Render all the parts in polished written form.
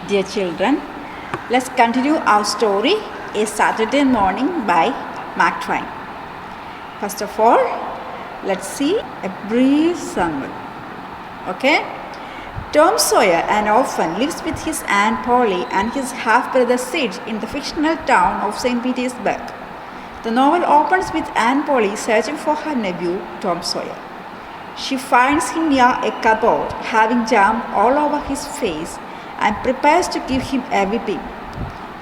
Dear children, let's continue our story, A Saturday Morning by Mark Twain. First of all, let's see a brief summary. Okay? Tom Sawyer, an orphan, lives with his Aunt Polly and his half-brother Sid in the fictional town of St. Petersburg. The novel opens with Aunt Polly searching for her nephew, Tom Sawyer. She finds him near a cupboard, having jam all over his face, and prepares to give him a whipping.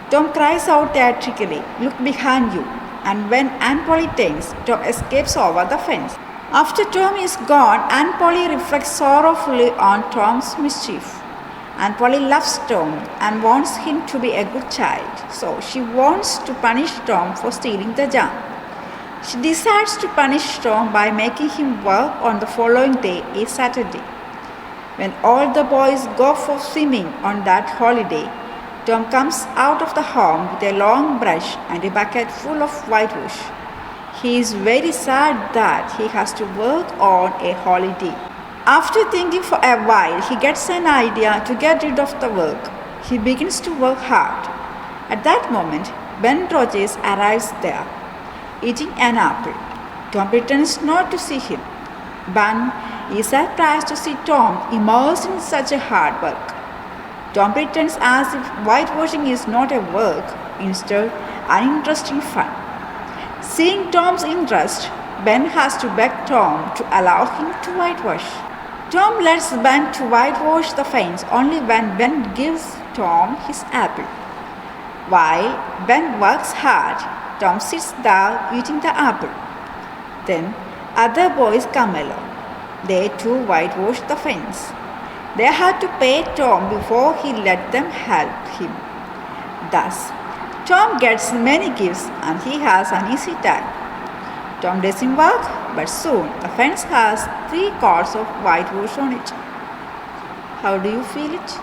Tom cries out theatrically, "Look behind you," and when Aunt Polly turns, Tom escapes over the fence. After Tom is gone, Aunt Polly reflects sorrowfully on Tom's mischief. Aunt Polly loves Tom and wants him to be a good child, so she wants to punish Tom for stealing the jam. She decides to punish Tom by making him work on the following day, a Saturday. When all the boys go for swimming on that holiday, Tom comes out of the home with a long brush and a bucket full of whitewash. He is very sad that he has to work on a holiday. After thinking for a while, he gets an idea to get rid of the work. He begins to work hard. At that moment, Ben Rogers arrives there, eating an apple. Tom pretends not to see him. Ben is surprised to see Tom immersed in such a hard work. Tom pretends as if whitewashing is not a work, instead an interesting fun. Seeing Tom's interest, Ben has to beg Tom to allow him to whitewash. Tom lets Ben to whitewash the fence only when Ben gives Tom his apple. While Ben works hard, Tom sits there eating the apple. Then other boys come along. They too whitewash the fence. They had to pay Tom before he let them help him. Thus, Tom gets many gifts and he has an easy time. Tom doesn't work, but soon the fence has 3 coats of whitewash on it. How do you feel it?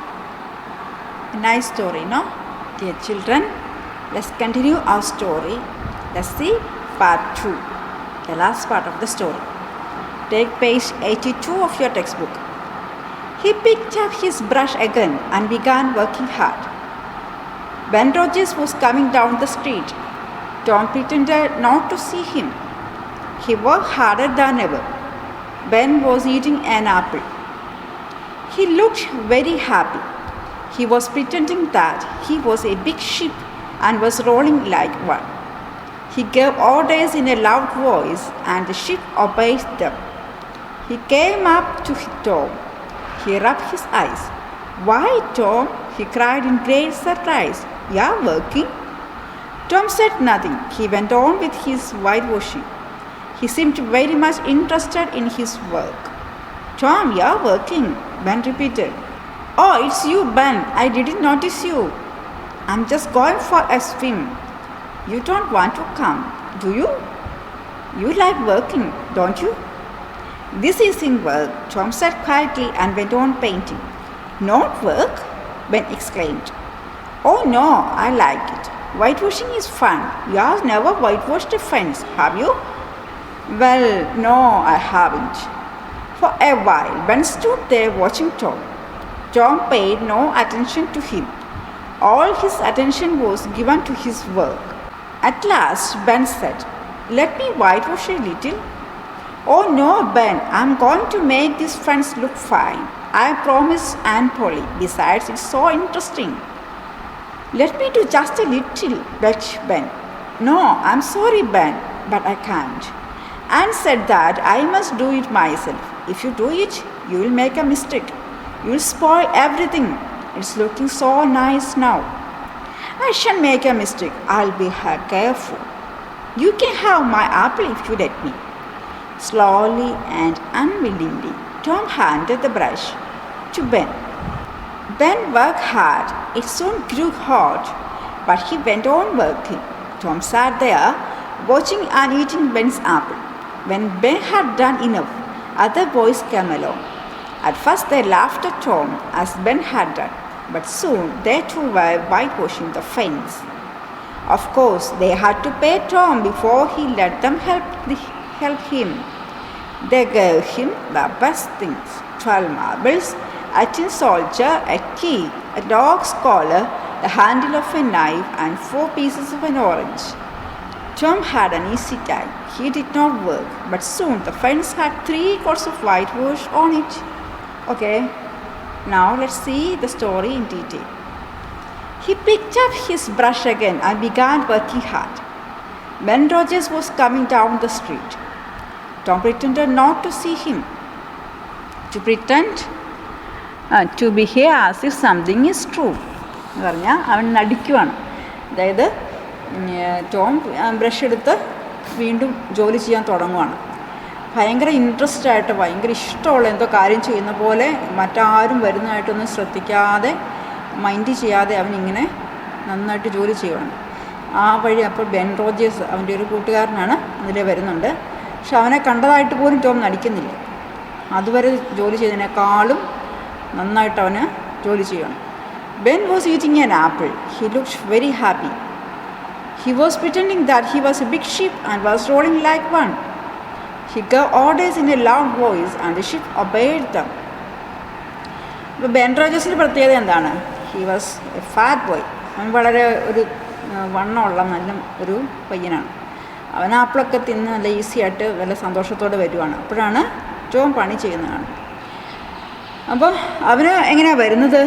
A nice story, no? Dear children, let's continue our story. Let's see part 2, the last part of the story. Take page 82 of your textbook. He picked up his brush again and began working hard. Ben Rogers was coming down the street. Tom pretended not to see him. He worked harder than ever. Ben was eating an apple. He looked very happy. He was pretending that he was a big ship and was rolling like one. He gave orders in a loud voice and the ship obeyed them. He came up to Tom. He rubbed his eyes. "Why, Tom?" he cried in great surprise. "You're working?" Tom said nothing. He went on with his whitewashing. He seemed very much interested in his work. "Tom, you're working," Ben repeated. "Oh, it's you, Ben. I didn't notice you. I'm just going for a swim. You don't want to come, do you? You like working, don't you?" "This isn't work," Tom said quietly and went on painting. "Not work?" Ben exclaimed. "Oh no, I like it. Whitewashing is fun. You have never whitewashed a fence, have you?" "Well, no, I haven't." For a while, Ben stood there watching Tom. Tom paid no attention to him. All his attention was given to his work. At last, Ben said, "Let me whitewash a little." "Oh no, Ben, I'm going to make this fence look fine. I promise Aunt Polly. Besides, it's so interesting." "Let me do just a little," begged Ben. "No, I'm sorry, Ben, but I can't. Aunt said that I must do it myself. If you do it, you will make a mistake. You'll spoil everything. It's looking so nice now." "I shan't make a mistake. I'll be careful. You can have my apple if you let me." Slowly and unwillingly, Tom handed the brush to Ben. Ben worked hard. It soon grew hot, but he went on working. Tom sat there, watching and eating Ben's apple. When Ben had done enough, other boys came along. At first they laughed at Tom as Ben had done, but soon they too were whitewashing the fence. Of course, they had to pay Tom before he let them help him. They gave him the best things, 12 marbles a tin soldier, a key, a dog's collar, the handle of a knife, and 4 pieces of an orange. Tom had an easy time. He did not work, but soon the fence had 3 coats of whitewash on it. Okay, now let's see the story in detail. He picked up his brush again and began working hard. Ben Rogers was coming down the street. Tom pretended not to see him. To behave as if something is true എന്ന് പറഞ്ഞാൽ അവൻ നടിക്കുവാണ്. അതായത് Tom brush എടുത്ത് വീണ്ടും ജോലി ചെയ്യാൻ തുടങ്ങുവാണ്. ഭയങ്കര interest ആയിട്ട് ഭയങ്കര ഇഷ്ടമുള്ള എന്തോ കാര്യം ചെയ്യുന്ന പോലെ മറ്റാരും വരുന്നതായിട്ടൊന്നും ശ്രദ്ധിക്കാതെ മൈൻഡ് ചെയ്യാതെ അവനിങ്ങനെ നന്നായിട്ട് ജോലി ചെയ്യുവാണ്. ആ വഴി അപ്പോൾ ബെൻ റോജേഴ്സ് അവൻ്റെ ഒരു കൂട്ടുകാരനാണ് അതിലെ വരുന്നുണ്ട്. പക്ഷെ അവനെ കണ്ടതായിട്ട് പോലും ടോം നടിക്കുന്നില്ല. അതുവരെ ജോലി ചെയ്തതിനേക്കാളും നന്നായിട്ട് അവന് ജോലി ചെയ്യണം. Ben was eating an apple. He looked very happy. He was pretending that he was a big ship and was rolling like one. He gave orders in a loud voice and the ship obeyed them. ഇപ്പോൾ Ben റോജേഴ്സിൻ്റെ പ്രത്യേകത എന്താണ്? He was A fat boy. അവൻ വളരെ ഒരു വണ്ണമുള്ള നല്ല ഒരു പയ്യനാണ്. അവൻ ആപ്പിളൊക്കെ തിന്ന് നല്ല ഈസി ആയിട്ട് നല്ല സന്തോഷത്തോടെ വരുവാണ്. അപ്പോഴാണ് ടോം പണി ചെയ്യുന്നതാണ്. അപ്പോൾ അവന് എങ്ങനെയാണ് വരുന്നത്?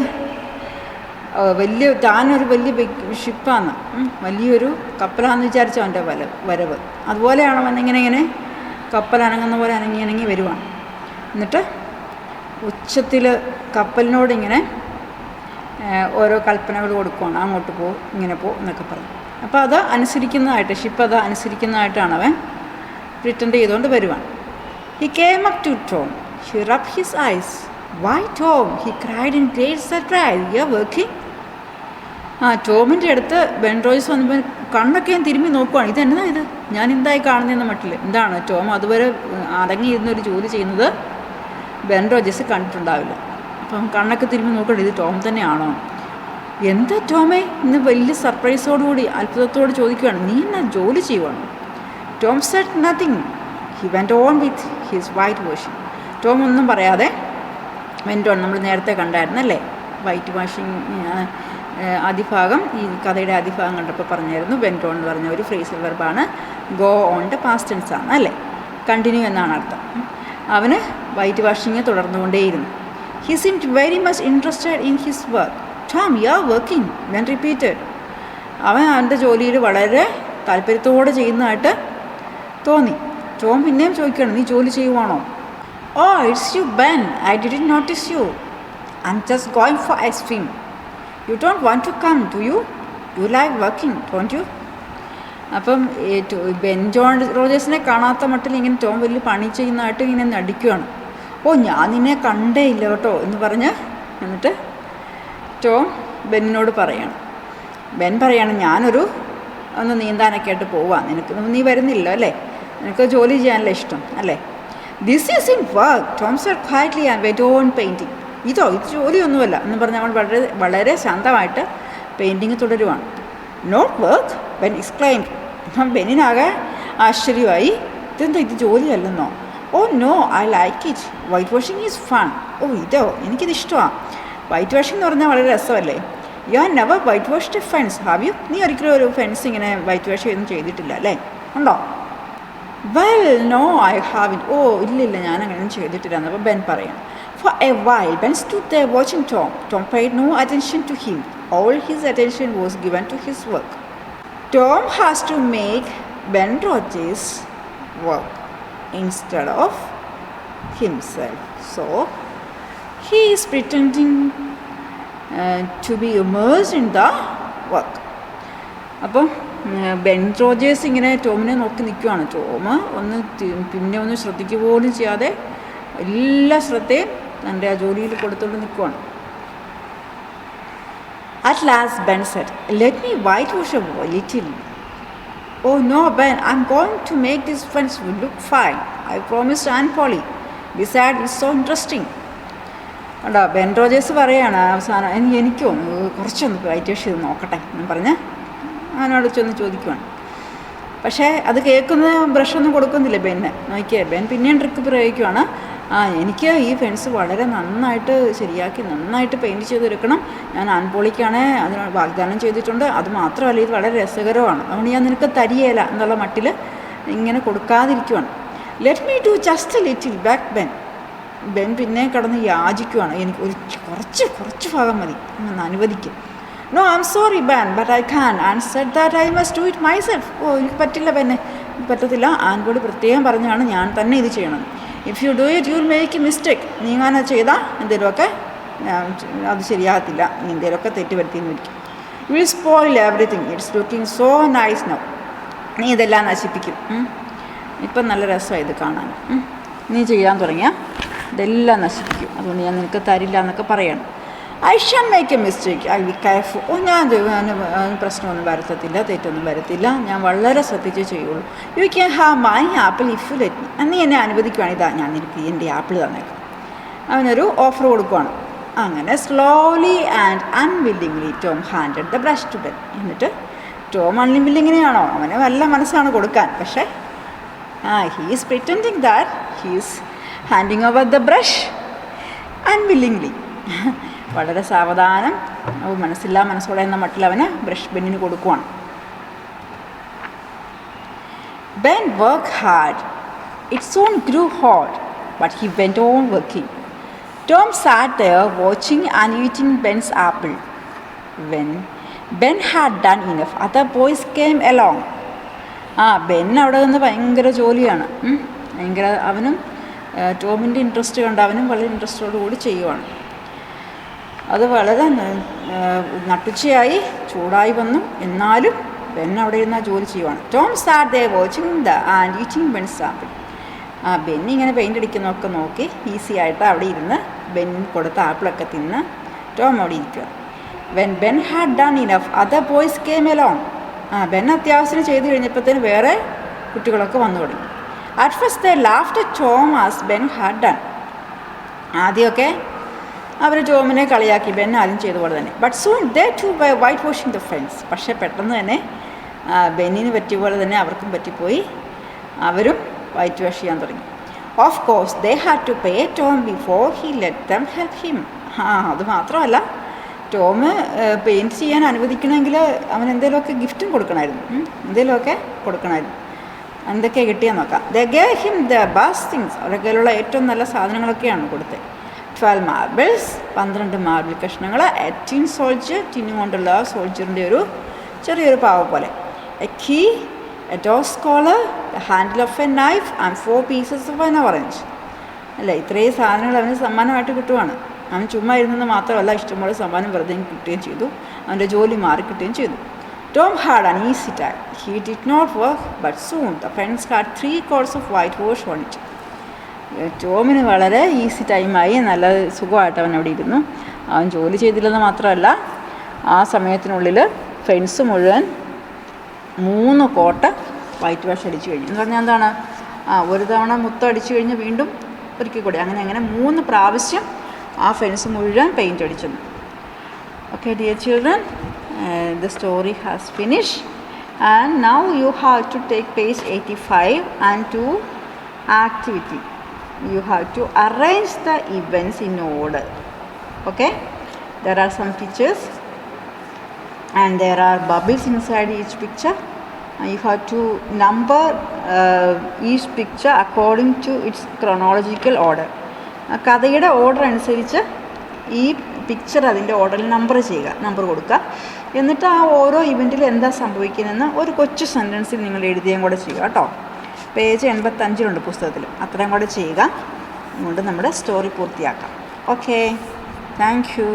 താനൊരു വലിയ ബിഗ് ഷിപ്പാണ്, വലിയൊരു കപ്പലാണെന്ന് വിചാരിച്ചു അവൻ്റെ വരവ്. അതുപോലെയാണ് അവൻ ഇങ്ങനെ കപ്പൽ അനങ്ങുന്ന പോലെ അനങ്ങി വരുവാണ്. എന്നിട്ട് ഉച്ചത്തിൽ കപ്പലിനോട് ഇങ്ങനെ ഓരോ കൽപ്പനകൾ കൊടുക്കുകയാണ്. അങ്ങോട്ട് പോ, ഇങ്ങനെ പോ എന്നൊക്കെ പറഞ്ഞു. അപ്പോൾ അത് അനുസരിക്കുന്നതായിട്ട് ഷിപ്പ് അത് അനുസരിക്കുന്നതായിട്ടാണ് അവൻ പ്രിറ്റൻഡ് ചെയ്തുകൊണ്ട് വരുവാണ്. He came up to Tom. He rubbed his eyes. Why, Tom? He cried in great surprise. You're working? ടോമിൻ്റെ അടുത്ത് ബെൻ റോജേഴ്സ് വന്നപ്പോൾ കണ്ണൊക്കെ ഞാൻ തിരുമ്പി നോക്കുവാണ്. ഇതെന്താ ഇത്? ഞാൻ എന്തായി കാണുന്നതെന്ന മട്ടിൽ. എന്താണ് ടോം അതുവരെ അടങ്ങിയിരുന്നൊരു ജോലി ചെയ്യുന്നത് ബെൻ റോജേഴ്സ് കണ്ടിട്ടുണ്ടാവില്ല. അപ്പം കണ്ണൊക്കെ തിരുമ്പി നോക്കണം, ഇത് ടോം തന്നെയാണോ? എന്താ ടോമേ? ഇന്ന് വലിയ സർപ്രൈസോടുകൂടി അത്ഭുതത്തോട് ചോദിക്കുകയാണ്, നീ എന്നാ ജോലി ചെയ്യുവാണ്? Tom said nothing. He went on with his white washing. Tom ഒന്നും പറയാതെ വെൻറ്റ് ഓൺ. നമ്മൾ നേരത്തെ കണ്ടായിരുന്നല്ലേ വൈറ്റ് വാഷിംഗ് ആദ്യഭാഗം, ഈ കഥയുടെ ആദ്യഭാഗം കണ്ടപ്പോൾ പറഞ്ഞായിരുന്നു. വെൻറ്റ് ഓൺ എന്ന് പറഞ്ഞ ഒരു ഫ്രേസൽ വെർബാണ്. ഗോ ഓണിൻ്റെ പാസ്റ്റ് ടെൻസ് ആണ് അല്ലേ, കണ്ടിന്യൂ എന്നാണ് അർത്ഥം. അവന് വൈറ്റ് വാഷിങ് തുടർന്നുകൊണ്ടേയിരുന്നു. He seemed very much interested in his work. Tom, you are working. Ben repeated. അവൻ അവൻ്റെ ജോലിയിൽ വളരെ താല്പര്യത്തോടെ ചെയ്യുന്നതായിട്ട് തോന്നി. ടോം പിന്നെയും ചോദിക്കുകയാണ്, നീ ജോലി ചെയ്യുവാണോ? Oh, it's you, Ben. I didn't notice you. I'm just going for a swim. You don't want to come, do you? You like working, don't you? അപ്പം ബെൻ റോജേഴ്സിനെ കാണാത്ത മട്ടിൽ ഇങ്ങനെ ടോം വലിയ പണി ചെയ്യുന്നതായിട്ട് ഇങ്ങനെ നടിക്കുകയാണ്. ഓ, ഞാൻ നിന്നെ കണ്ടേ ഇല്ല കേട്ടോ എന്ന് പറഞ്ഞ് എന്നിട്ട് ടോം ബെന്നിനോട് പറയാണ്. ബെൻ പറയാണ്, ഞാനൊരു ഒന്ന് നീന്താനൊക്കെ ആയിട്ട് പോവാം, നീ വരുന്നില്ല അല്ലേ, നിനക്ക് ജോലി ചെയ്യാനല്ലേ ഇഷ്ടം അല്ലേ? This isn't work, Tom said quietly and went on painting. ഇത് ജോലിയൊന്നുമല്ല എന്ന് പറഞ്ഞ് അവൻ വളരെ ശാന്തമായിട്ട് പെയിൻറ്റിങ് തുടരുവാണ്. Not work, Ben exclaimed. അപ്പം ബെന്നിനാകെ ആശ്ചര്യമായി, ഇതെന്താ ഇത് ജോലിയല്ലെന്നോ? Oh no, I like it. White washing is fun. Oh ഇതോ, എനിക്കിത് ഇഷ്ടമാണ്. വൈറ്റ് വാഷിംഗ് എന്ന് പറഞ്ഞാൽ വളരെ രസമല്ലേ? You are never white washed a fence, have you? നീ ഒരിക്കലും ഒരു ഫെൻസ് ഇങ്ങനെ വൈറ്റ് വാഷ് ഒന്നും ചെയ്തിട്ടില്ല അല്ലേ? ഉണ്ടോ? Well no, I haven't. Oh ഇല്ലില്ല, ഞാൻ അങ്ങനെയൊന്നും ചെയ്തിട്ടില്ല എന്നപ്പോൾ ബെൻ പറയാം. For a while, Ben stood there watching Tom. Tom paid no attention to him. All his attention was given to his work. Tom has to make Ben Rogers work instead of himself. So, he is pretending to be immersed in the work. അപ്പം Ben Rogers ഇങ്ങനെ ടോമിനെ നോക്കി നിൽക്കുകയാണ്. Tom പിന്നെ ഒന്ന് ശ്രദ്ധിക്കുക പോലും ചെയ്യാതെ എല്ലാ ശ്രദ്ധയും തൻ്റെ ആ ജോലിയിൽ കൊടുത്തുകൊണ്ട് നിൽക്കുകയാണ്. At last Ben said, let me whitewash a little. Oh no, Ben, I'm going to make this fence look fine. I promised Aunt Polly. Besides, it's so interesting. കണ്ടോ, ബെൻ റോജേഴ്സ് പറയുകയാണ് അവസാനം, എനിക്കോ കുറച്ചൊന്ന് വൈറ്റ് വാഷ് ചെയ്ത് നോക്കട്ടെ എന്ന് പറഞ്ഞ് അവനോട് ചെന്ന് ചോദിക്കുവാണ്. പക്ഷേ അത് കേൾക്കുന്ന ബ്രഷൊന്നും കൊടുക്കുന്നില്ല ബെന്നെ. നോക്കിയേ, ബെൻ പിന്നെയും ട്രിക്ക് പ്രയോഗിക്കുവാണ്. എനിക്ക് ഈ ഫെൻസ് വളരെ നന്നായിട്ട് ശരിയാക്കി നന്നായിട്ട് പെയിൻറ്റ് ചെയ്തെടുക്കണം, ഞാൻ ആൺപോളിക്കാണ് അതിന് വാഗ്ദാനം ചെയ്തിട്ടുണ്ട്, അത് മാത്രമല്ല ഇത് വളരെ രസകരമാണ്, അതുകൊണ്ട് ഞാൻ നിനക്ക് തരികയില്ല എന്നുള്ള മട്ടിൽ ഇങ്ങനെ കൊടുക്കാതിരിക്കുവാണ്. Let me do just little back Ben പിന്നെ കടന്ന് യാചിക്കുവാണ്, എനിക്ക് കുറച്ച് ഭാഗം മതി, ഒന്ന് അനുവദിക്കും. No I am sorry Ben but I can and said that I must do it myself. എനിക്ക് പറ്റില്ല ബെന്നെ, പറ്റത്തില്ല, ആൻപോളി പ്രത്യേകം പറഞ്ഞാണ് ഞാൻ തന്നെ ഇത് ചെയ്യണം. If you do it you will make a mistake. നീ അങ്ങനെ ചെയ്താൽ എന്തെങ്കിലുമൊക്കെ അത് ശരിയാകത്തില്ല, നീ എന്തെങ്കിലുമൊക്കെ തെറ്റ് വരുത്തിയെന്ന് വയ്ക്കും. You will spoil everything, it's looking so nice now. നീ ഇതെല്ലാം നശിപ്പിക്കും, ഇപ്പം നല്ല രസമാണ് ഇത് കാണാൻ. നീ ചെയ്യാൻ തുടങ്ങിയാൽ ഇതെല്ലാം നശിപ്പിക്കും, അതുകൊണ്ട് ഞാൻ നിനക്ക് തരില്ല എന്നൊക്കെ പറയണം. I shan't make a mistake, I be careful. ഞാൻ പ്രശ്നമൊന്നും വരുത്തത്തില്ല, തെറ്റൊന്നും വരത്തില്ല, ഞാൻ വളരെ ശ്രദ്ധിച്ചേ ചെയ്യുള്ളൂ. You can have my apple if you let me. നീ എന്നെ അനുവദിക്കുകയാണ്, ഇതാ ഞാൻ നിനക്ക് എൻ്റെ ആപ്പിൾ തന്നേക്കാം. അവനൊരു ഓഫർ കൊടുക്കുകയാണ്. അങ്ങനെ slowly and unwillingly Tom handed the brush to Ben. എന്നിട്ട് ടോം അൺവില്ലിങ്ങിനെയാണോ, അവന് വല്ല മനസ്സാണ് കൊടുക്കാൻ, പക്ഷേ he is pretending that he is handing over the brush unwillingly. വളരെ സാവധാനം, മനസ്സോടെ എന്ന മട്ടിൽ അവന് ബ്രഷ് ബെന്നിന് കൊടുക്കുവാണ്. Ben work hard, it soon grew hot, but he went on working. Tom sat there watching and eating Ben's apple. When Ben had done enough, other boys came along. Ben അവിടെ നിന്ന് ഭയങ്കര ജോലിയാണ്, അവനും ടോമിൻ്റെ interest കണ്ട് അവനും വളരെ ഇൻട്രസ്റ്റോടു കൂടി ചെയ്യുവാണ്. അത് വളരെ നട്ടുച്ചയായി ചൂടായി വന്നു, എന്നാലും ബെൻ അവിടെ ഇരുന്ന് ജോലി ചെയ്യുവാണ്. Tom sat there watching and eating Ben's apple. Ben ഇങ്ങനെ പെയിൻ്റ് അടിക്കുന്നതൊക്കെ നോക്കി ഈസി ആയിട്ട് അവിടെ ഇരുന്ന് ബെൻ കൊടുത്ത ആപ്പിളൊക്കെ തിന്ന് ടോം അവിടെ ഇരിക്കുക. When Ben had done enough other boys came along. Ben അത്യാവശ്യം ചെയ്ത് കഴിഞ്ഞപ്പോഴത്തേന് വേറെ കുട്ടികളൊക്കെ വന്നു തുടങ്ങി. At first they laughed at Tom as Ben had done. ആദ്യമൊക്കെ അവർ ടോമിനെ കളിയാക്കി, ബെൻ ആദ്യം ചെയ്ത പോലെ തന്നെ. But soon they too by white washing the fence. പക്ഷേ പെട്ടെന്ന് തന്നെ ബെന്നിന് പറ്റിയ പോലെ തന്നെ അവർക്കും പറ്റിപ്പോയി, അവരും വൈറ്റ് വാഷ് ചെയ്യാൻ തുടങ്ങി. Of course they had to pay Tom before he let them help him. അത് മാത്രമല്ല, ടോം പെയിൻറ്റ് ചെയ്യാൻ അനുവദിക്കണമെങ്കിൽ അവൻ എന്തെങ്കിലുമൊക്കെ ഗിഫ്റ്റും കൊടുക്കണമായിരുന്നു, എന്തൊക്കെയാണ് കിട്ടിയെന്ന് നോക്കാം. They gave him the best things. അവരുടെ കയ്യിലുള്ള ഏറ്റവും നല്ല സാധനങ്ങളൊക്കെയാണ് കൊടുത്തത്. 12 മാർബിൾസ്, 12 മാർബിൾ കഷ്ണങ്ങൾ, 18 സോൾജർ, ടിന്നു കൊണ്ടുള്ള സോൾജറിൻ്റെ ഒരു ചെറിയൊരു പാവ പോലെ, a key, a dog collar, the handle of a knife and 4 pieces of an orange. അല്ല, ഇത്രയും സാധനങ്ങൾ അവന് സമ്മാനമായിട്ട് കിട്ടുവാണ്. അവൻ ചുമ്മാ ഇരുന്നെന്ന് മാത്രമല്ല, ഇഷ്ടംപോലെ സമ്മാനം വെറുതെ കിട്ടുകയും ചെയ്തു, അവൻ്റെ ജോലി മാറി കിട്ടുകയും ചെയ്തു. Tom had an easy time. He did not work, but soon the friends had 3 coats of whitewash on it. ടോമിന് വളരെ ഈസി ടൈമായി, നല്ല സുഖമായിട്ട് അവൻ അവിടെ ഇരുന്നു. അവൻ ജോലി ചെയ്തില്ലെന്ന് മാത്രമല്ല, ആ സമയത്തിനുള്ളിൽ ഫ്രണ്ട്സ് മുഴുവൻ 3 കോട്ട് വൈറ്റ് വാഷ് അടിച്ചു കഴിഞ്ഞു. എന്ന് പറഞ്ഞാൽ എന്താണ്, ഒരു തവണ മൊത്തം അടിച്ചു കഴിഞ്ഞ് വീണ്ടും ഒരിക്കൽ കൂടി അങ്ങനെ 3 പ്രാവശ്യം ആ ഫ്രണ്ട്സ് മുഴുവൻ പെയിൻറ്റ് അടിച്ചെന്നു. Okay dear children, the story has finished, and now you have to take page 85 and do activity. You have to arrange the events in order. Okay, there are some pictures and there are bubbles inside each picture, and you have to number each picture according to its chronological order. കഥയുടെ order അനുസരിച്ച് ഈ picture അതിൻ്റെ ഓർഡറിൽ number കൊടുക്കുക. എന്നിട്ട് ആ ഓരോ ഇവൻറ്റിൽ എന്താ സംഭവിക്കുന്നതെന്ന് ഒരു കൊച്ചു സെൻറ്റൻസിൽ നിങ്ങൾ എഴുതുകയും കൂടെ ചെയ്യുക കേട്ടോ. പേജ് 85 പുസ്തകത്തിൽ, അത്രയും കൂടെ ചെയ്യുക. അതുകൊണ്ട് നമ്മുടെ സ്റ്റോറി പൂർത്തിയാക്കാം. Okay, thank you.